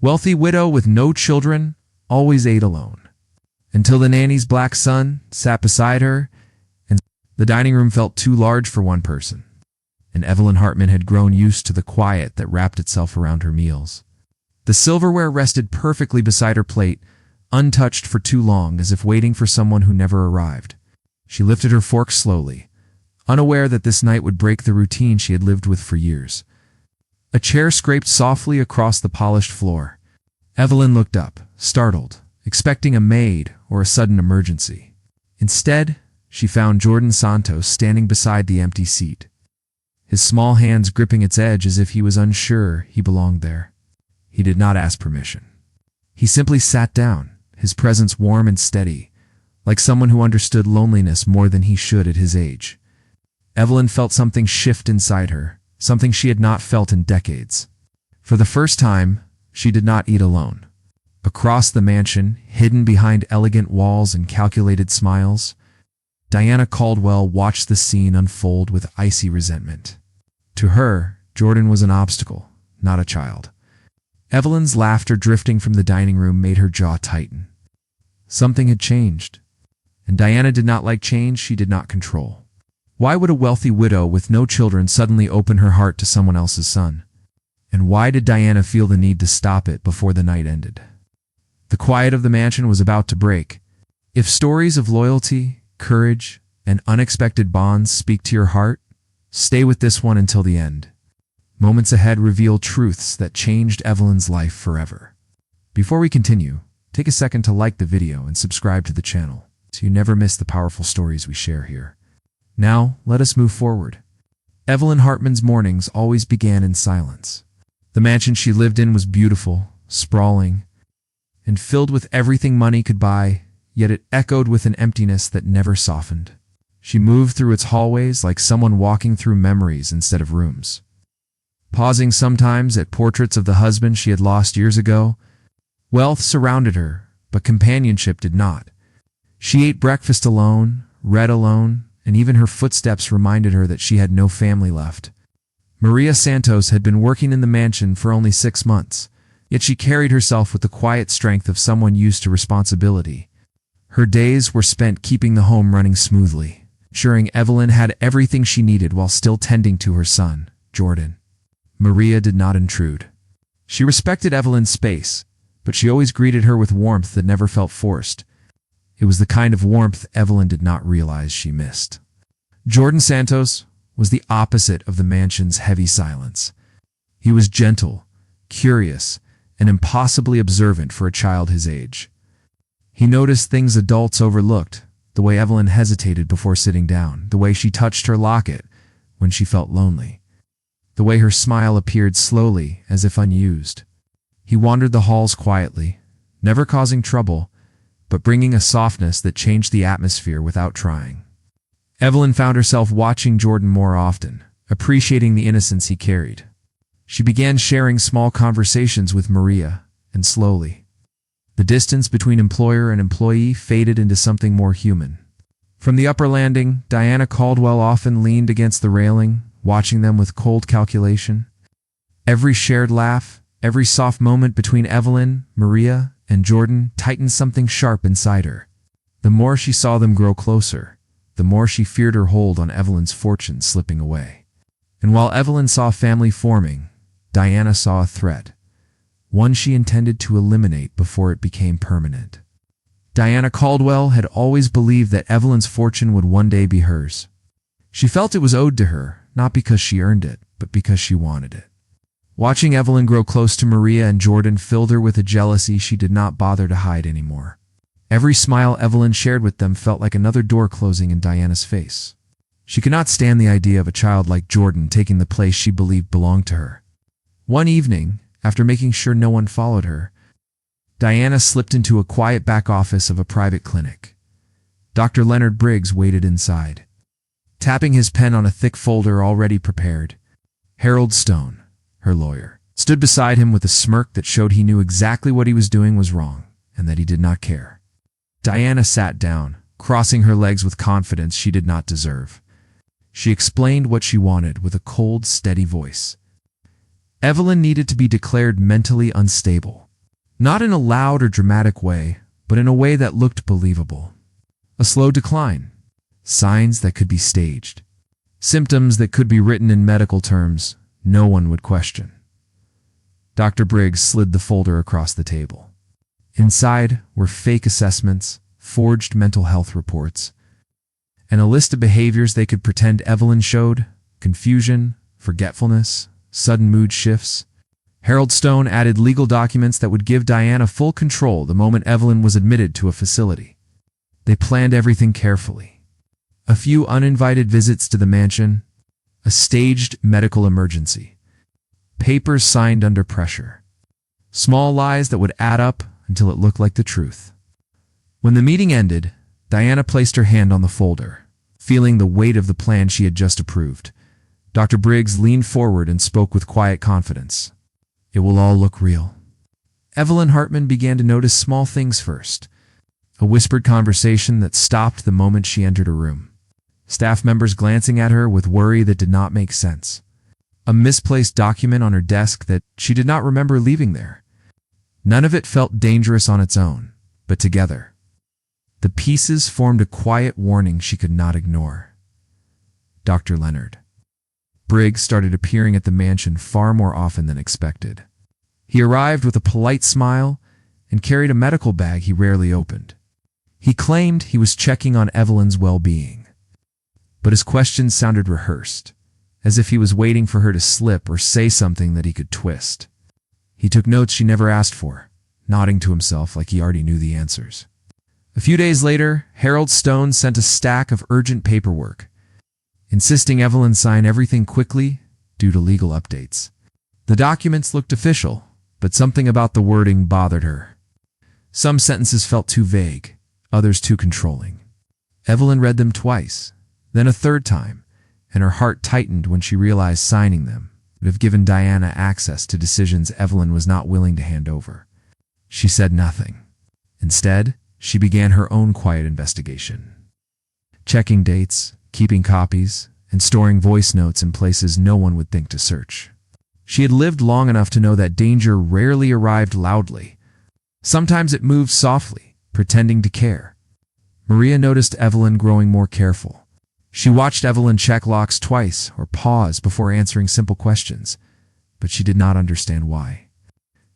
Wealthy widow with no children, always ate alone. Until the nanny's black son sat beside her, and the dining room felt too large for one person. And Evelyn Hartman had grown used to the quiet that wrapped itself around her meals. The silverware rested perfectly beside her plate, untouched for too long, as if waiting for someone who never arrived. She lifted her fork slowly, unaware that this night would break the routine she had lived with for years. A chair scraped softly across the polished floor. Evelyn looked up, startled, expecting a maid or a sudden emergency. Instead, she found Jordan Santos standing beside the empty seat, his small hands gripping its edge as if he was unsure he belonged there. He did not ask permission. He simply sat down, his presence warm and steady, like someone who understood loneliness more than he should at his age. Evelyn felt something shift inside her, something she had not felt in decades. For the first time, she did not eat alone. Across the mansion, hidden behind elegant walls and calculated smiles, Diana Caldwell watched the scene unfold with icy resentment. To her, Jordan was an obstacle, not a child. Evelyn's laughter drifting from the dining room made her jaw tighten. Something had changed, and Diana did not like change she did not control. Why would a wealthy widow with no children suddenly open her heart to someone else's son? And why did Diana feel the need to stop it before the night ended? The quiet of the mansion was about to break. If stories of loyalty, courage, and unexpected bonds speak to your heart, stay with this one until the end. Moments ahead reveal truths that changed Evelyn's life forever. Before we continue, take a second to like the video and subscribe to the channel, so you never miss the powerful stories we share here. Now, let us move forward. Evelyn Hartman's mornings always began in silence. The mansion she lived in was beautiful, sprawling, and filled with everything money could buy, yet it echoed with an emptiness that never softened. She moved through its hallways like someone walking through memories instead of rooms. Pausing sometimes at portraits of the husband she had lost years ago, wealth surrounded her, but companionship did not. She ate breakfast alone, read alone, and even her footsteps reminded her that she had no family left. Maria Santos had been working in the mansion for only 6 months, yet she carried herself with the quiet strength of someone used to responsibility. Her days were spent keeping the home running smoothly, ensuring Evelyn had everything she needed while still tending to her son, Jordan. Maria did not intrude. She respected Evelyn's space, but she always greeted her with warmth that never felt forced. It was the kind of warmth Evelyn did not realize she missed. Jordan Santos was the opposite of the mansion's heavy silence. He was gentle, curious, and impossibly observant for a child his age. He noticed things adults overlooked, the way Evelyn hesitated before sitting down, the way she touched her locket when she felt lonely, the way her smile appeared slowly as if unused. He wandered the halls quietly, never causing trouble, but bringing a softness that changed the atmosphere without trying. Evelyn found herself watching Jordan more often, appreciating the innocence he carried. She began sharing small conversations with Maria, and slowly, the distance between employer and employee faded into something more human. From the upper landing, Diana Caldwell often leaned against the railing, watching them with cold calculation. Every shared laugh, every soft moment between Evelyn, Maria, and Jordan tightened something sharp inside her. The more she saw them grow closer, the more she feared her hold on Evelyn's fortune slipping away. And while Evelyn saw family forming, Diana saw a threat, one she intended to eliminate before it became permanent. Diana Caldwell had always believed that Evelyn's fortune would one day be hers. She felt it was owed to her, not because she earned it, but because she wanted it. Watching Evelyn grow close to Maria and Jordan filled her with a jealousy she did not bother to hide anymore. Every smile Evelyn shared with them felt like another door closing in Diana's face. She could not stand the idea of a child like Jordan taking the place she believed belonged to her. One evening, after making sure no one followed her, Diana slipped into a quiet back office of a private clinic. Dr. Leonard Briggs waited inside, tapping his pen on a thick folder already prepared. Harold Stone, her lawyer, stood beside him with a smirk that showed he knew exactly what he was doing was wrong, and that he did not care. Diana sat down, crossing her legs with confidence she did not deserve. She explained what she wanted with a cold, steady voice. Evelyn needed to be declared mentally unstable. Not in a loud or dramatic way, but in a way that looked believable. A slow decline. Signs that could be staged. Symptoms that could be written in medical terms no one would question. Dr. Briggs slid the folder across the table. Inside were fake assessments, forged mental health reports, and a list of behaviors they could pretend Evelyn showed: confusion, forgetfulness, sudden mood shifts. Harold Stone added legal documents that would give Diana full control the moment Evelyn was admitted to a facility. They planned everything carefully. A few uninvited visits to the mansion, a staged medical emergency, papers signed under pressure, small lies that would add up until it looked like the truth. When the meeting ended, Diana placed her hand on the folder, feeling the weight of the plan she had just approved. Dr. Briggs leaned forward and spoke with quiet confidence. It will all look real. Evelyn Hartman began to notice small things first. A whispered conversation that stopped the moment she entered a room. Staff members glancing at her with worry that did not make sense. A misplaced document on her desk that she did not remember leaving there. None of it felt dangerous on its own, but together, the pieces formed a quiet warning she could not ignore. Dr. Leonard. Briggs started appearing at the mansion far more often than expected. He arrived with a polite smile and carried a medical bag he rarely opened. He claimed he was checking on Evelyn's well-being, but his questions sounded rehearsed, as if he was waiting for her to slip or say something that he could twist. He took notes she never asked for, nodding to himself like he already knew the answers. A few days later, Harold Stone sent a stack of urgent paperwork, insisting Evelyn sign everything quickly due to legal updates. The documents looked official, but something about the wording bothered her. Some sentences felt too vague, others too controlling. Evelyn read them twice, then a third time, and her heart tightened when she realized signing them would have given Diana access to decisions Evelyn was not willing to hand over. She said nothing. Instead, she began her own quiet investigation. Checking dates, keeping copies, and storing voice notes in places no one would think to search. She had lived long enough to know that danger rarely arrived loudly. Sometimes it moved softly, pretending to care. Maria noticed Evelyn growing more careful. She watched Evelyn check locks twice or pause before answering simple questions, but she did not understand why.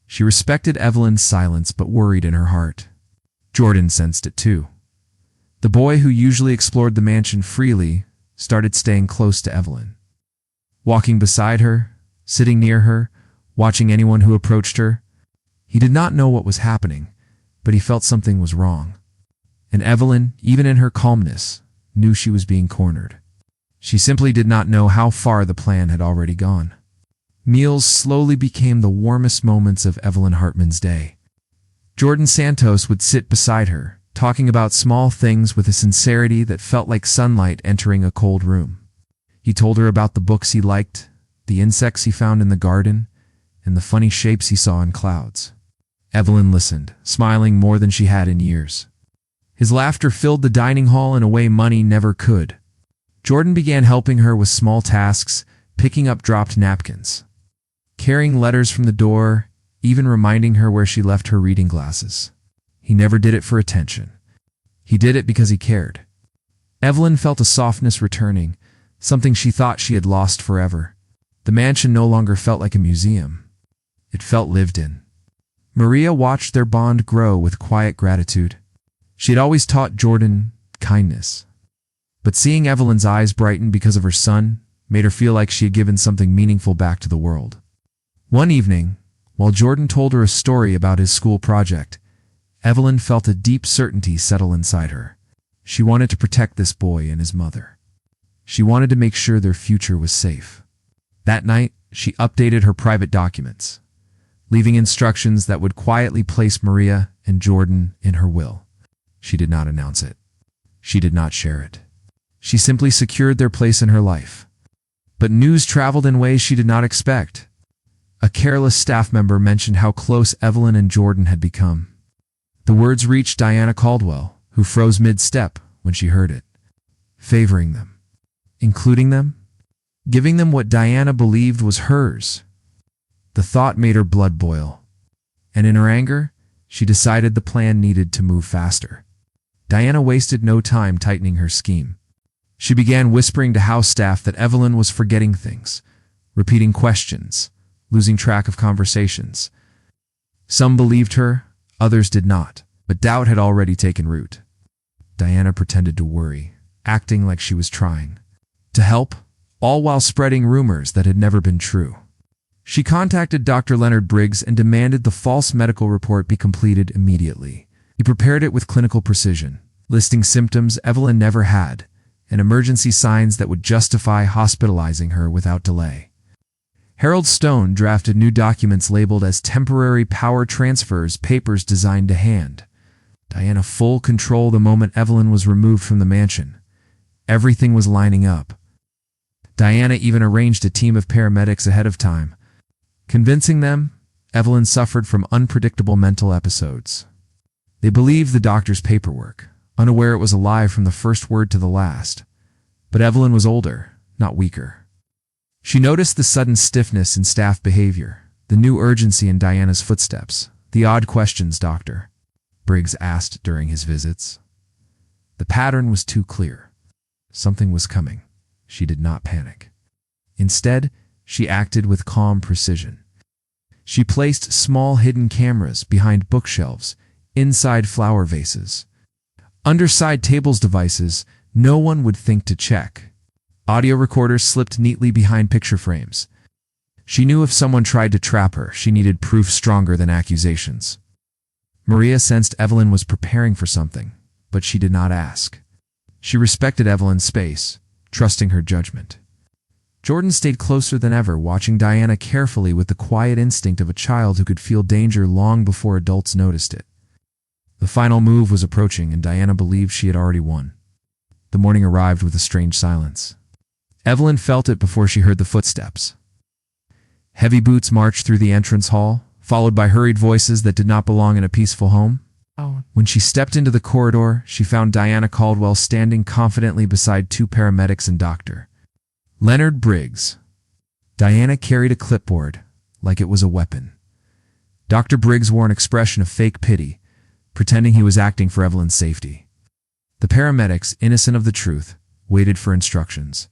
She respected Evelyn's silence but worried in her heart. Jordan sensed it too. The boy who usually explored the mansion freely started staying close to Evelyn. Walking beside her, sitting near her, watching anyone who approached her. He did not know what was happening, but he felt something was wrong. And Evelyn, even in her calmness, knew she was being cornered. She simply did not know how far the plan had already gone. Meals slowly became the warmest moments of Evelyn Hartman's day. Jordan Santos would sit beside her, talking about small things with a sincerity that felt like sunlight entering a cold room. He told her about the books he liked, the insects he found in the garden, and the funny shapes he saw in clouds. Evelyn listened, smiling more than she had in years. His laughter filled the dining hall in a way money never could. Jordan began helping her with small tasks, picking up dropped napkins, carrying letters from the door, even reminding her where she left her reading glasses. He never did it for attention. He did it because he cared. Evelyn felt a softness returning, something she thought she had lost forever. The mansion no longer felt like a museum. It felt lived in. Maria watched their bond grow with quiet gratitude. She had always taught Jordan kindness, but seeing Evelyn's eyes brighten because of her son made her feel like she had given something meaningful back to the world. One evening, while Jordan told her a story about his school project, Evelyn felt a deep certainty settle inside her. She wanted to protect this boy and his mother. She wanted to make sure their future was safe. That night, she updated her private documents, leaving instructions that would quietly place Maria and Jordan in her will. She did not announce it. She did not share it. She simply secured their place in her life. But news traveled in ways she did not expect. A careless staff member mentioned how close Evelyn and Jordan had become. The words reached Diana Caldwell, who froze mid-step when she heard it. Favoring them. Including them. Giving them what Diana believed was hers. The thought made her blood boil. and in her anger, she decided the plan needed to move faster. Diana wasted no time tightening her scheme. She began whispering to house staff that Evelyn was forgetting things, repeating questions, losing track of conversations. Some believed her, others did not, but doubt had already taken root. Diana pretended to worry, acting like she was trying to help, all while spreading rumors that had never been true. She contacted Dr. Leonard Briggs and demanded the false medical report be completed immediately. He prepared it with clinical precision, listing symptoms Evelyn never had and emergency signs that would justify hospitalizing her without delay. Harold Stone drafted new documents labeled as temporary power transfers, papers designed to hand Diana full control the moment Evelyn was removed from the mansion. Everything was lining up. Diana even arranged a team of paramedics ahead of time, convincing them Evelyn suffered from unpredictable mental episodes. They believed the doctor's paperwork, unaware it was a lie from the first word to the last. But Evelyn was older, not weaker. She noticed the sudden stiffness in staff behavior, the new urgency in Diana's footsteps, the odd questions Dr. Briggs asked during his visits. The pattern was too clear. Something was coming. She did not panic. Instead, she acted with calm precision. She placed small hidden cameras behind bookshelves, inside flower vases, under side tables devices no one would think to check. Audio recorders slipped neatly behind picture frames. She knew if someone tried to trap her, she needed proof stronger than accusations. Maria sensed Evelyn was preparing for something, but she did not ask. She respected Evelyn's space, trusting her judgment. Jordan stayed closer than ever, watching Diana carefully with the quiet instinct of a child who could feel danger long before adults noticed it. The final move was approaching, and Diana believed she had already won. The morning arrived with a strange silence. Evelyn felt it before she heard the footsteps. Heavy boots marched through the entrance hall, followed by hurried voices that did not belong in a peaceful home. When she stepped into the corridor, she found Diana Caldwell standing confidently beside two paramedics and Dr. Leonard Briggs. Diana carried a clipboard, like it was a weapon. Dr. Briggs wore an expression of fake pity, pretending he was acting for Evelyn's safety. The paramedics, innocent of the truth, waited for instructions.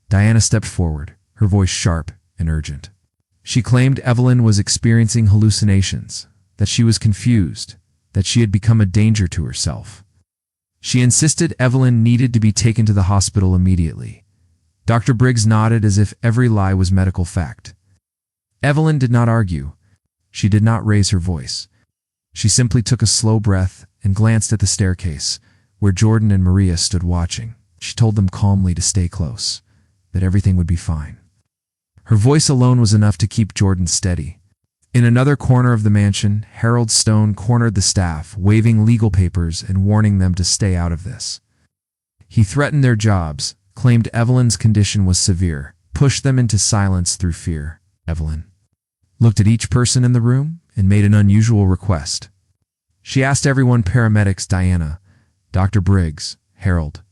Diana stepped forward, her voice sharp and urgent. She claimed Evelyn was experiencing hallucinations, that she was confused, that she had become a danger to herself. She insisted Evelyn needed to be taken to the hospital immediately. Dr. Briggs nodded as if every lie was medical fact. Evelyn did not argue. She did not raise her voice. She simply took a slow breath and glanced at the staircase, where Jordan and Maria stood watching. She told them calmly to stay close, that everything would be fine. Her voice alone was enough to keep Jordan steady. In another corner of the mansion, Harold Stone cornered the staff, waving legal papers and warning them to stay out of this. He threatened their jobs, claimed Evelyn's condition was severe, pushed them into silence through fear. Evelyn looked at each person in the room and made an unusual request. She asked everyone, paramedics, Diana, Dr. Briggs, Harold,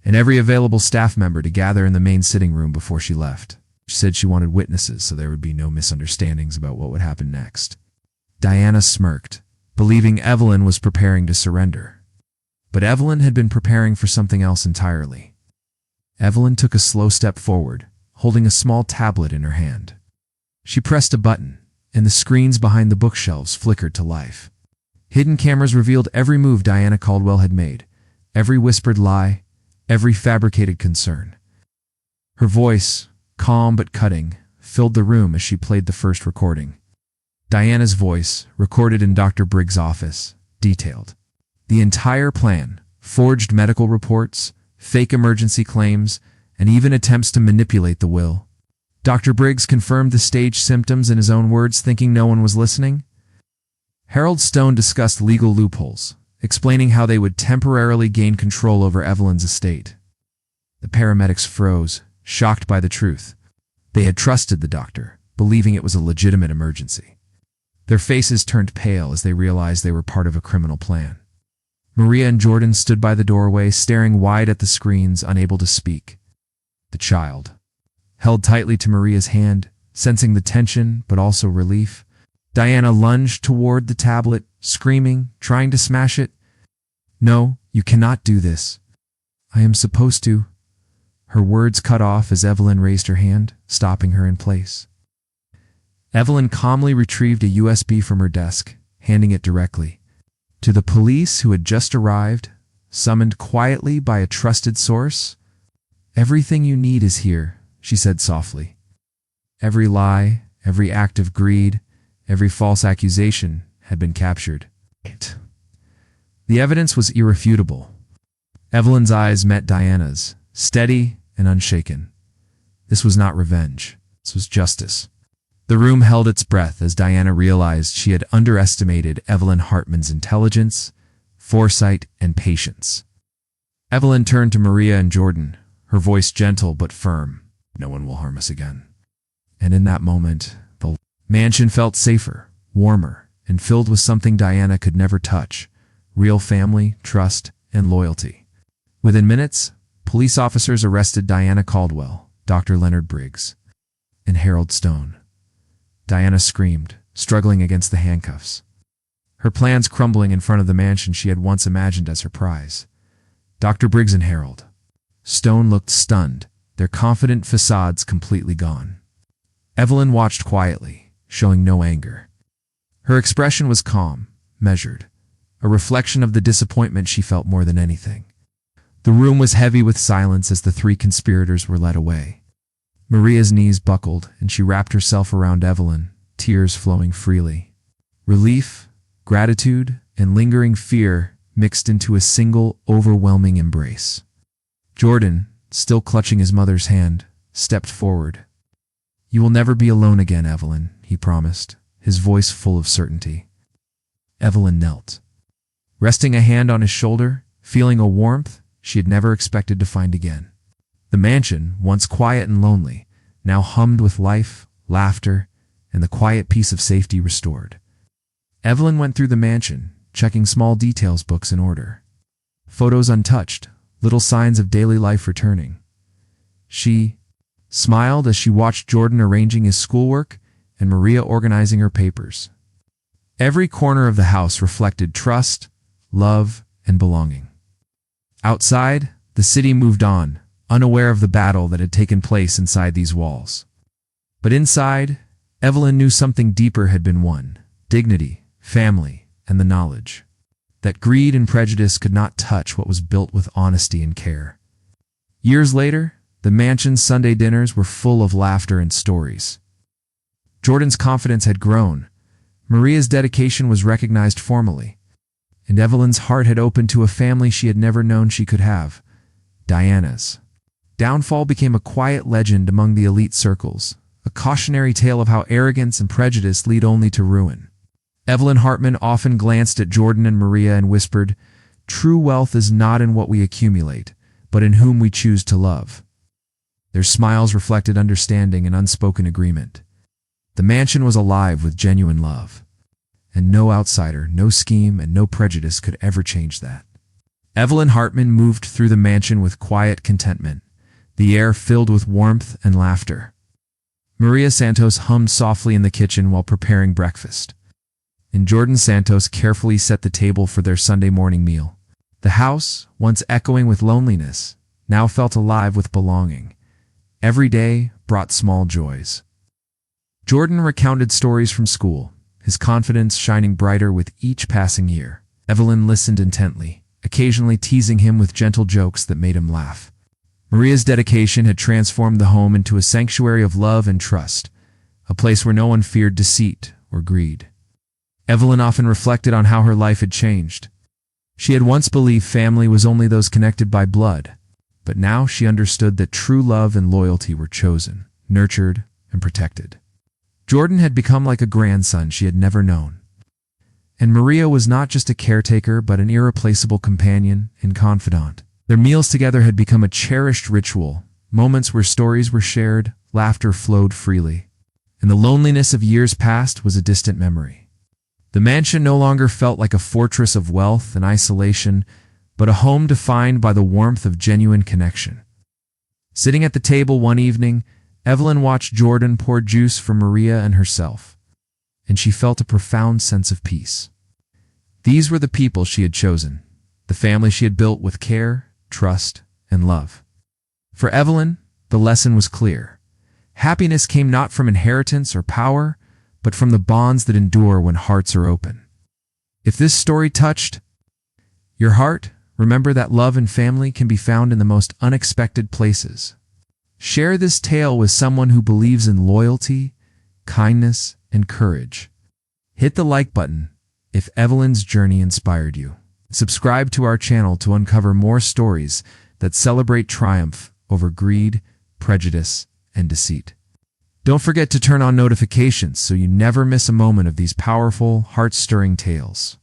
and every available staff member to gather in the main sitting room before she left. She said she wanted witnesses so there would be no misunderstandings about what would happen next. Diana smirked, believing Evelyn was preparing to surrender. But Evelyn had been preparing for something else entirely. Evelyn took a slow step forward, holding a small tablet in her hand. She pressed a button, and the screens behind the bookshelves flickered to life. Hidden cameras revealed every move Diana Caldwell had made, every whispered lie, every fabricated concern. Her voice, calm but cutting, filled the room as she played the first recording. Diana's voice, recorded in Dr. Briggs' office, detailed the entire plan, forged medical reports, fake emergency claims, and even attempts to manipulate the will. Dr. Briggs confirmed the staged symptoms in his own words, thinking no one was listening. Harold Stone discussed legal loopholes, explaining how they would temporarily gain control over Evelyn's estate. The paramedics froze, shocked by the truth. They had trusted the doctor, believing it was a legitimate emergency. Their faces turned pale as they realized they were part of a criminal plan. Maria and Jordan stood by the doorway, staring wide at the screens, unable to speak. The child held tightly to Maria's hand, sensing the tension but also relief. Diana lunged toward the tablet, screaming, trying to smash it. "No, you cannot do this." "I am supposed to." Her words cut off as Evelyn raised her hand, stopping her in place. Evelyn calmly retrieved a USB from her desk, handing it directly to the police who had just arrived, summoned quietly by a trusted source. "Everything you need is here," she said softly. Every lie, every act of greed, every false accusation had been captured. The evidence was irrefutable. Evelyn's eyes met Diana's, steady and unshaken. This was not revenge. This was justice. The room held its breath as Diana realized she had underestimated Evelyn Hartman's intelligence, foresight, and patience. Evelyn turned to Maria and Jordan, her voice gentle but firm. "No one will harm us again." And in that moment, the mansion felt safer, warmer, and filled with something Diana could never touch: real family, trust, and loyalty. Within minutes, police officers arrested Diana Caldwell, Dr. Leonard Briggs, and Harold Stone. Diana screamed, struggling against the handcuffs, her plans crumbling in front of the mansion she had once imagined as her prize. Dr. Briggs and Harold Stone looked stunned, their confident facades completely gone. Evelyn watched quietly, showing no anger. Her expression was calm, measured, a reflection of the disappointment she felt more than anything. The room was heavy with silence as the three conspirators were led away. Maria's knees buckled, and she wrapped herself around Evelyn, tears flowing freely. Relief, gratitude, and lingering fear mixed into a single, overwhelming embrace. Jordan, still clutching his mother's hand, stepped forward. "You will never be alone again, Evelyn," he promised, his voice full of certainty. Evelyn knelt, resting a hand on his shoulder, feeling a warmth she had never expected to find again. The mansion, once quiet and lonely, now hummed with life, laughter, and the quiet peace of safety restored. Evelyn went through the mansion, checking small details books in order. Photos untouched, little signs of daily life returning. She smiled as she watched Jordan arranging his schoolwork and Maria organizing her papers. Every corner of the house reflected trust, love, and belonging. Outside, the city moved on, unaware of the battle that had taken place inside these walls. But inside, Evelyn knew something deeper had been won: dignity, family, and the knowledge that greed and prejudice could not touch what was built with honesty and care. Years later, the mansion's Sunday dinners were full of laughter and stories. Jordan's confidence had grown, Maria's dedication was recognized formally, and Evelyn's heart had opened to a family she had never known she could have: Diana's. Downfall became a quiet legend among the elite circles, a cautionary tale of how arrogance and prejudice lead only to ruin. Evelyn Hartman often glanced at Jordan and Maria and whispered, "True wealth is not in what we accumulate, but in whom we choose to love." Their smiles reflected understanding and unspoken agreement. The mansion was alive with genuine love, and no outsider, no scheme, and no prejudice could ever change that. Evelyn Hartman moved through the mansion with quiet contentment, the air filled with warmth and laughter. Maria Santos hummed softly in the kitchen while preparing breakfast, and Jordan Santos carefully set the table for their Sunday morning meal. The house, once echoing with loneliness, now felt alive with belonging. Every day brought small joys. Jordan recounted stories from school, his confidence shining brighter with each passing year. Evelyn listened intently, occasionally teasing him with gentle jokes that made him laugh. Maria's dedication had transformed the home into a sanctuary of love and trust, a place where no one feared deceit or greed. Evelyn often reflected on how her life had changed. She had once believed family was only those connected by blood, but now she understood that true love and loyalty were chosen, nurtured, and protected. Jordan had become like a grandson she had never known. And Maria was not just a caretaker but an irreplaceable companion and confidant. Their meals together had become a cherished ritual, moments where stories were shared, laughter flowed freely, and the loneliness of years past was a distant memory. The mansion no longer felt like a fortress of wealth and isolation, but a home defined by the warmth of genuine connection. Sitting at the table one evening, Evelyn watched Jordan pour juice for Maria and herself. and she felt a profound sense of peace. These were the people she had chosen, the family she had built with care, trust, and love. For Evelyn, the lesson was clear. Happiness came not from inheritance or power, but from the bonds that endure when hearts are open. If this story touched your heart, remember that love and family can be found in the most unexpected places. Share this tale with someone who believes in loyalty, kindness, and courage. Hit the like button if Evelyn's journey inspired you. Subscribe to our channel to uncover more stories that celebrate triumph over greed, prejudice, and deceit. Don't forget to turn on notifications so you never miss a moment of these powerful, heart-stirring tales.